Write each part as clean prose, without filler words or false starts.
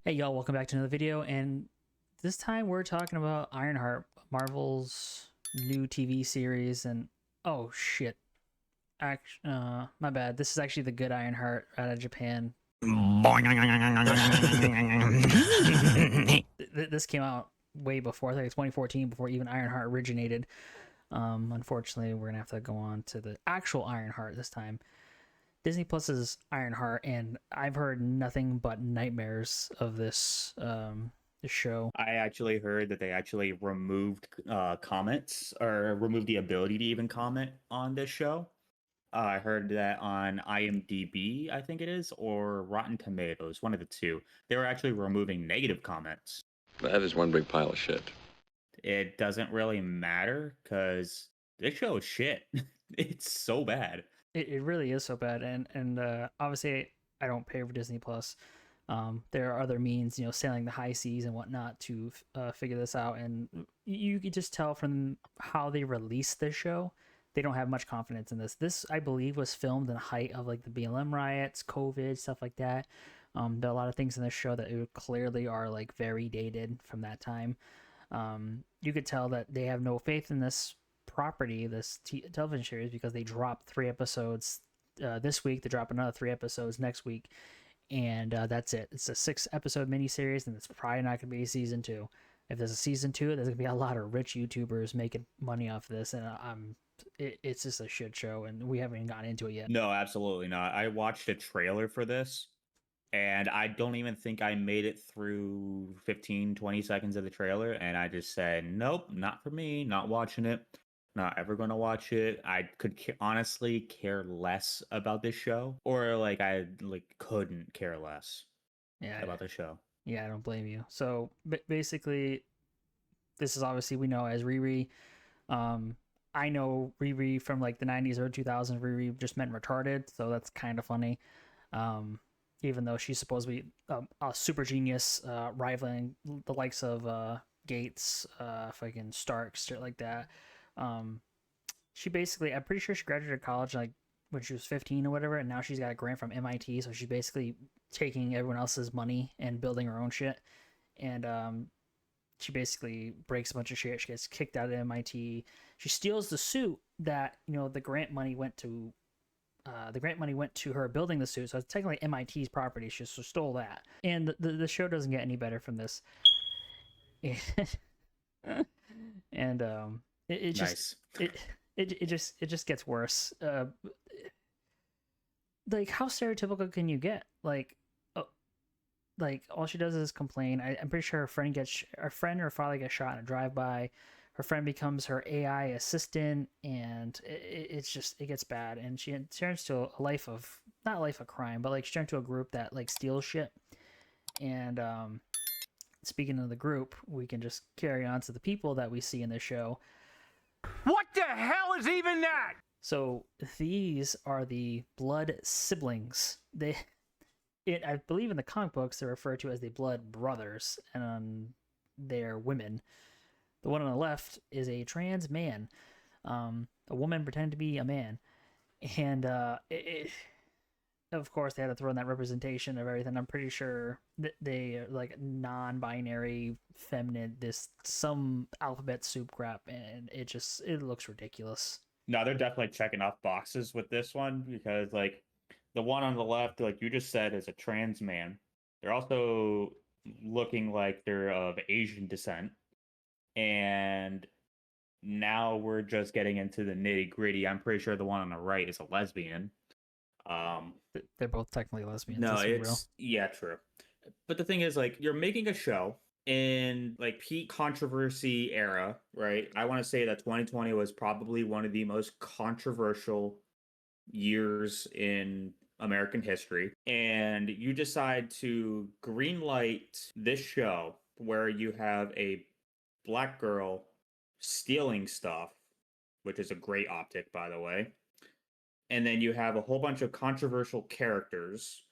Hey y'all, welcome back to another video, and this time we're talking about Ironheart, Marvel's new TV series, and oh shit, my bad. This is actually the good Ironheart out of Japan. This came out way before, I think it's 2014, before even Ironheart originated. Unfortunately, we're gonna have to go on to the actual Ironheart this time. Disney Plus's Ironheart, and I've heard nothing but nightmares of this show. I actually heard that they actually removed comments or removed the ability to even comment on this show. I heard that on IMDb, I think it is, or Rotten Tomatoes, one of the two. They were actually removing negative comments. That is one big pile of shit. It doesn't really matter because this show is shit. It's so bad. It really is so bad, and obviously I don't pay for Disney Plus. There are other means, sailing the high seas and whatnot to figure this out, and you could just tell from how they released this show, they don't have much confidence in this. This, I believe, was filmed in the height of like the BLM riots, COVID, stuff like that. There are a lot of things in this show that clearly are like very dated from that time. You could tell that they have no faith in this property, this television series, because they dropped 3 episodes this week. They drop another 3 episodes next week, and that's it. It's a 6 episode miniseries, and it's probably not going to be a season two. If there's a season two, there's going to be a lot of rich YouTubers making money off this, and it's just a shit show, and we haven't even gotten into it yet. No, absolutely not. I watched a trailer for this, and I don't even think I made it through 15, 20 seconds of the trailer, and I just said, nope, not for me, not watching it, not ever going to watch it. I could honestly care less about this show, or like I couldn't care less Yeah, about the show. yeah, I don't blame you. So basically, this is obviously we know as Riri. Um, I know Riri from like the 90s or 2000s. Riri just meant retarded, so that's kind of funny. Um, Even though she's supposed to be a super genius, rivaling the likes of Gates, fucking Stark, shit like that. Um, she basically, I'm pretty sure she graduated college like when she was 15 or whatever, and now she's got a grant from MIT, so she's basically taking everyone else's money and building her own shit. And she basically breaks a bunch of shit. She gets kicked out of MIT. She steals the suit that the grant money went to. The grant money went to her building the suit, so it's technically MIT's property. She stole that, and the show doesn't get any better from this. And it just Nice. it just gets worse. Like how stereotypical can you get? Like all she does is complain. I'm pretty sure her friend or her father gets shot in a drive-by. Her friend becomes her AI assistant, and it gets bad. And she turns to a life of not a life of crime, but like she turns to a group that like steals shit. And speaking of the group, we can just carry on to the people that we see in this show. What the hell is even that? So these are the blood siblings. I believe in the comic books they're referred to as the blood brothers, and they're women. The one on the left is a trans man, a woman pretending to be a man, and of course they had to throw in that representation of everything. I'm pretty sure that they are like non-binary, feminine, this some alphabet soup crap, and it looks ridiculous. No, they're definitely checking off boxes with this one because, like, the one on the left, like you just said, is a trans man. They're also looking like they're of Asian descent. And now we're just getting into the nitty gritty. I'm pretty sure the one on the right is a lesbian. They're both technically lesbians. No, Let's be real. yeah, true. But the thing is, like, you're making a show in like peak controversy era, right? I want to say that 2020 was probably one of the most controversial years in American history. And you decide to greenlight this show where you have a black girl stealing stuff, which is a great optic, by the way. And then you have a whole bunch of controversial characters,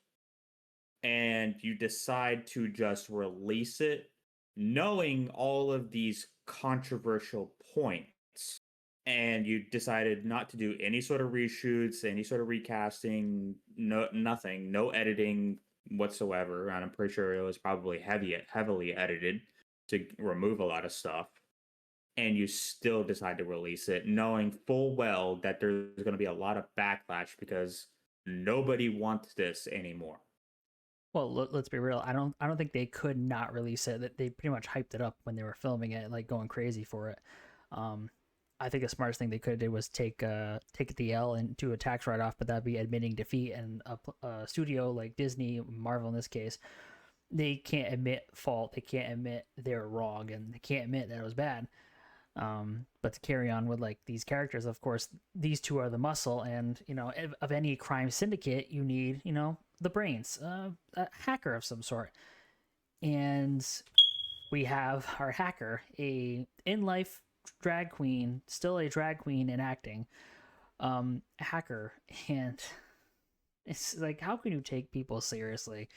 and you decide to just release it, knowing all of these controversial points. And you decided not to do any sort of reshoots, any sort of recasting, no nothing, no editing, whatsoever, and I'm pretty sure it was probably heavily edited to remove a lot of stuff. And you still decide to release it, knowing full well that there's going to be a lot of backlash because nobody wants this anymore. Well, let's be real. I don't think they could not release it. That they pretty much hyped it up when they were filming it, like going crazy for it. Um, I think the smartest thing they could have did was take the L and do a tax write off, but that'd be admitting defeat. And a studio like Disney, Marvel in this case, they can't admit fault. They can't admit they're wrong, and they can't admit that it was bad. But to carry on with like these characters, of course, these two are the muscle, and of any crime syndicate, you need the brains, a hacker of some sort, and we have our hacker, a in life drag queen, still a drag queen in acting, hacker, and it's like, how can you take people seriously?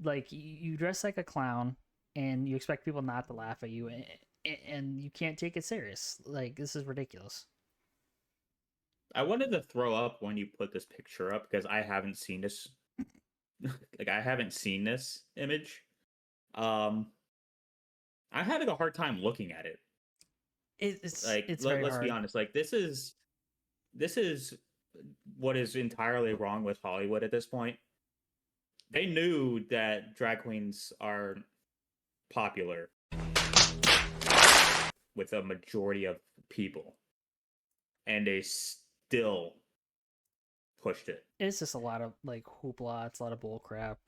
Like you dress like a clown, and you expect people not to laugh at you, and you can't take it serious. Like, this is ridiculous. I wanted to throw up when you put this picture up because I haven't seen this. Like, I haven't seen this image. I'm having a hard time looking at it. It's very Let's be hard. honest. Like, this is what is entirely wrong with Hollywood at this point. They knew that drag queens are popular with a majority of people, and they still pushed it. It's just a lot of like hoopla. It's a lot of bull crap.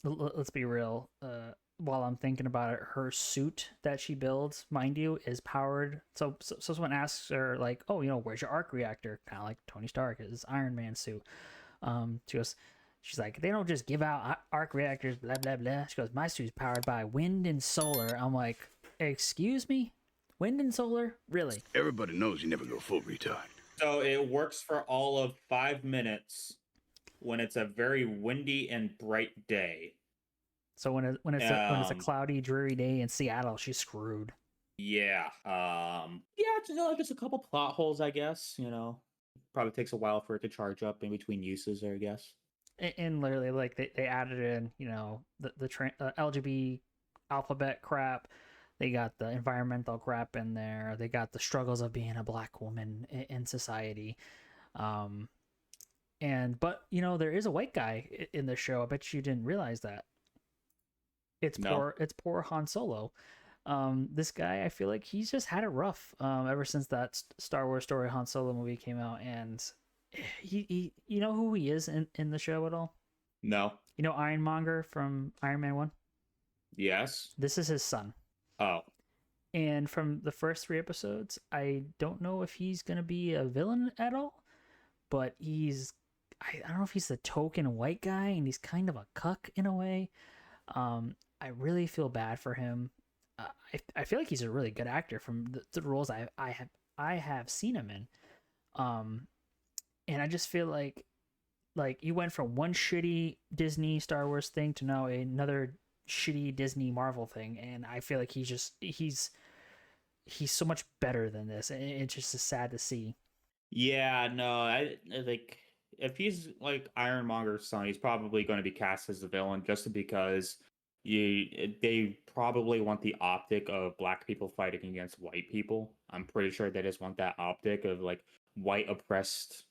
Let's be real. While I'm thinking about it, her suit that she builds, mind you, is powered. So someone asks her like, "Oh, where's your arc reactor?" Kind of like Tony Stark, his Iron Man suit. She's like, "They don't just give out arc reactors, blah blah blah." She goes, "My suit's powered by wind and solar." I'm like, "Excuse me, wind and solar? Really?" Everybody knows you never go full retard. So it works for all of 5 minutes when it's a very windy and bright day. So when it's a cloudy, dreary day in Seattle, she's screwed. Yeah. Just a couple plot holes, I guess. Probably takes a while for it to charge up in between uses, I guess. And literally, like they added in, the LGBT alphabet crap. They got the environmental crap in there. They got the struggles of being a black woman in society. But there is a white guy in the show. I bet you didn't realize that. It's poor Han Solo. This guy, I feel like he's just had it rough ever since that Star Wars story Han Solo movie came out, and he you know who he is in the show at all? No. Ironmonger from Iron Man 1? Yes. This is his son. Oh. And from the first 3 episodes, I don't know if he's going to be a villain at all, but I don't know if he's the token white guy, and he's kind of a cuck in a way. I really feel bad for him. I feel like he's a really good actor from the roles I have seen him in. And I just feel like you went from one shitty Disney Star Wars thing to now another shitty Disney Marvel thing, and I feel like he's so much better than this, and it's just sad to see. Yeah, no, I like, if he's like Ironmonger's son, he's probably going to be cast as the villain just because they probably want the optic of black people fighting against white people. I'm pretty sure they just want that optic of like white oppressors.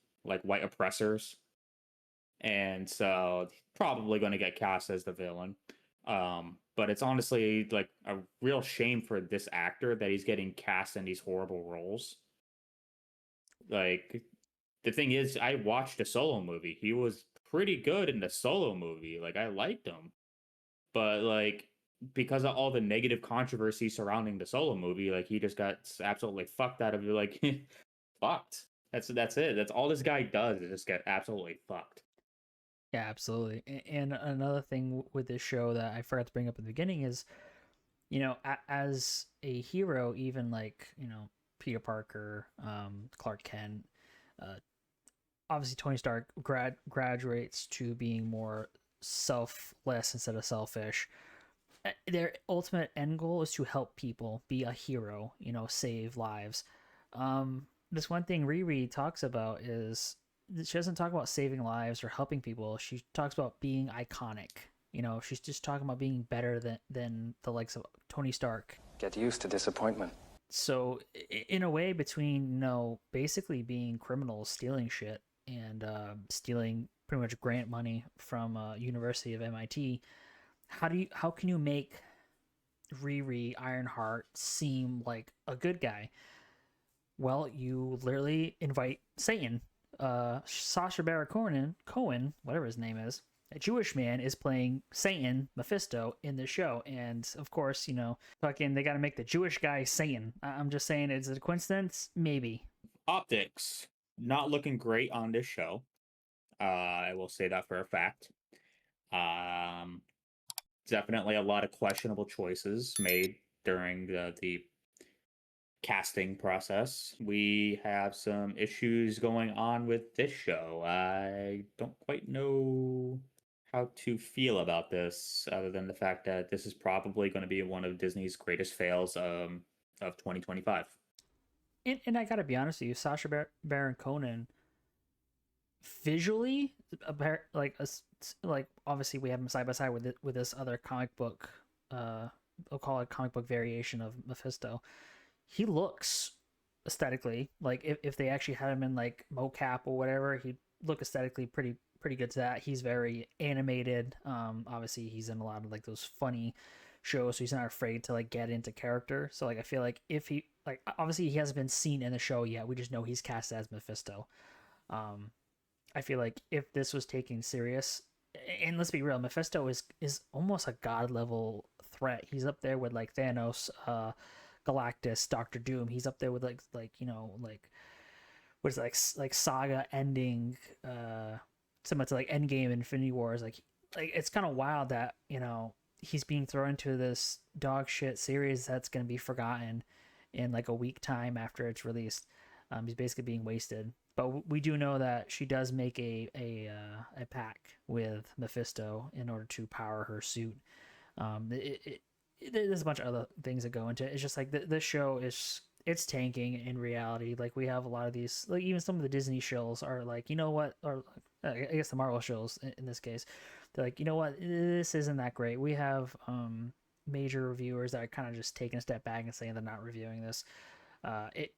And so probably going to get cast as the villain. But it's honestly like a real shame for this actor that he's getting cast in these horrible roles. Like, the thing is, I watched a Solo movie. He was pretty good in the Solo movie. Like, I liked him. But like, because of all the negative controversy surrounding the Solo movie, like, he just got absolutely fucked out of it. Like, fucked. That's it. That's all this guy does, is just get absolutely fucked. Yeah, absolutely. And another thing with this show that I forgot to bring up at the beginning is, as a hero, even like, Peter Parker, Clark Kent, obviously Tony Stark graduates to being more selfless instead of selfish. Their ultimate end goal is to help people, be a hero, save lives. This one thing Riri talks about is she doesn't talk about saving lives or helping people. She talks about being iconic. You know, she's just talking about being better than the likes of Tony Stark. Get used to disappointment. So in a way, between, you know, basically being criminals, stealing shit, and stealing pretty much grant money from University of MIT, how can you make Riri Ironheart seem like a good guy? Well, you literally invite Satan. Sacha Baron Cohen, whatever his name is, a Jewish man, is playing Satan, Mephisto, in the show. And of course, you know, fucking, they got to make the Jewish guy Satan. I'm just saying, is it a coincidence? Maybe. Optics not looking great on this show. I will say that for a fact. Definitely a lot of questionable choices made during the casting process. We have some issues going on with this show. I don't quite know how to feel about this, other than the fact that this is probably going to be one of Disney's greatest fails of 2025. And I gotta be honest with you, Sacha Baron Cohen, visually, like obviously we have him side by side with this other comic book, I'll call it comic book variation of Mephisto. He looks aesthetically like, if they actually had him in like mocap or whatever, he'd look aesthetically pretty good to that. He's very animated. Obviously he's in a lot of like those funny shows, so he's not afraid to like get into character. So like I feel like if he, like, obviously he hasn't been seen in the show yet, we just know he's cast as Mephisto. I feel like if this was taken serious, and let's be real, Mephisto is almost a god level threat. He's up there with like Thanos, Galactus, Doctor Doom. He's up there with like you know, like what is it, like saga ending, similar to like Endgame, Infinity Wars. Like it's kind of wild that, you know, he's being thrown into this dog shit series that's gonna be forgotten in like a week time after it's released. He's basically being wasted. But we do know that she does make a pact with Mephisto in order to power her suit. There's a bunch of other things that go into it. It's just like this show it's tanking in reality. Like we have a lot of these, like even some of the Disney shows are like, you know what, or I guess the Marvel shows in this case, they're like, you know what, this isn't that great. We have major reviewers that are kind of just taking a step back and saying they're not reviewing this.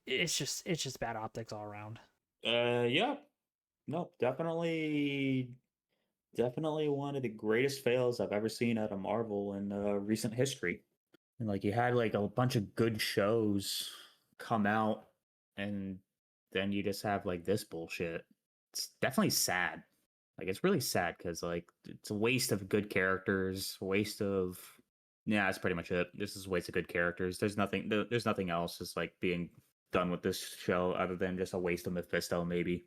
It's just bad optics all around. Yeah. No, definitely one of the greatest fails I've ever seen out of Marvel in recent history. And like, you had like a bunch of good shows come out, and then you just have like this bullshit. It's definitely sad. Like, it's really sad because like it's a waste of good characters, waste of, yeah, that's pretty much it. This is a waste of good characters. There's nothing else is like being done with this show other than just a waste of Mephisto, maybe.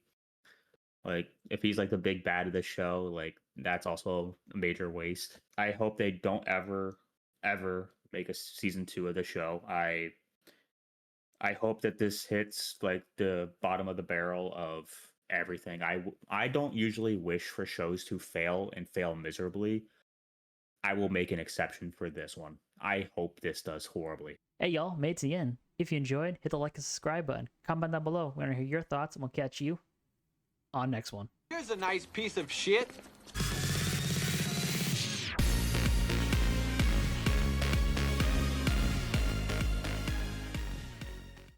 Like, if he's like the big bad of the show, like that's also a major waste. I hope they don't ever make a season 2 of the show. I hope that this hits like the bottom of the barrel of everything. I don't usually wish for shows to fail and fail miserably. I will make an exception for this one. I hope this does horribly. Hey y'all, made it to the end. If you enjoyed, hit the like and subscribe button. Comment down below. We're gonna hear your thoughts, and we'll catch you on next one. Here's a nice piece of shit.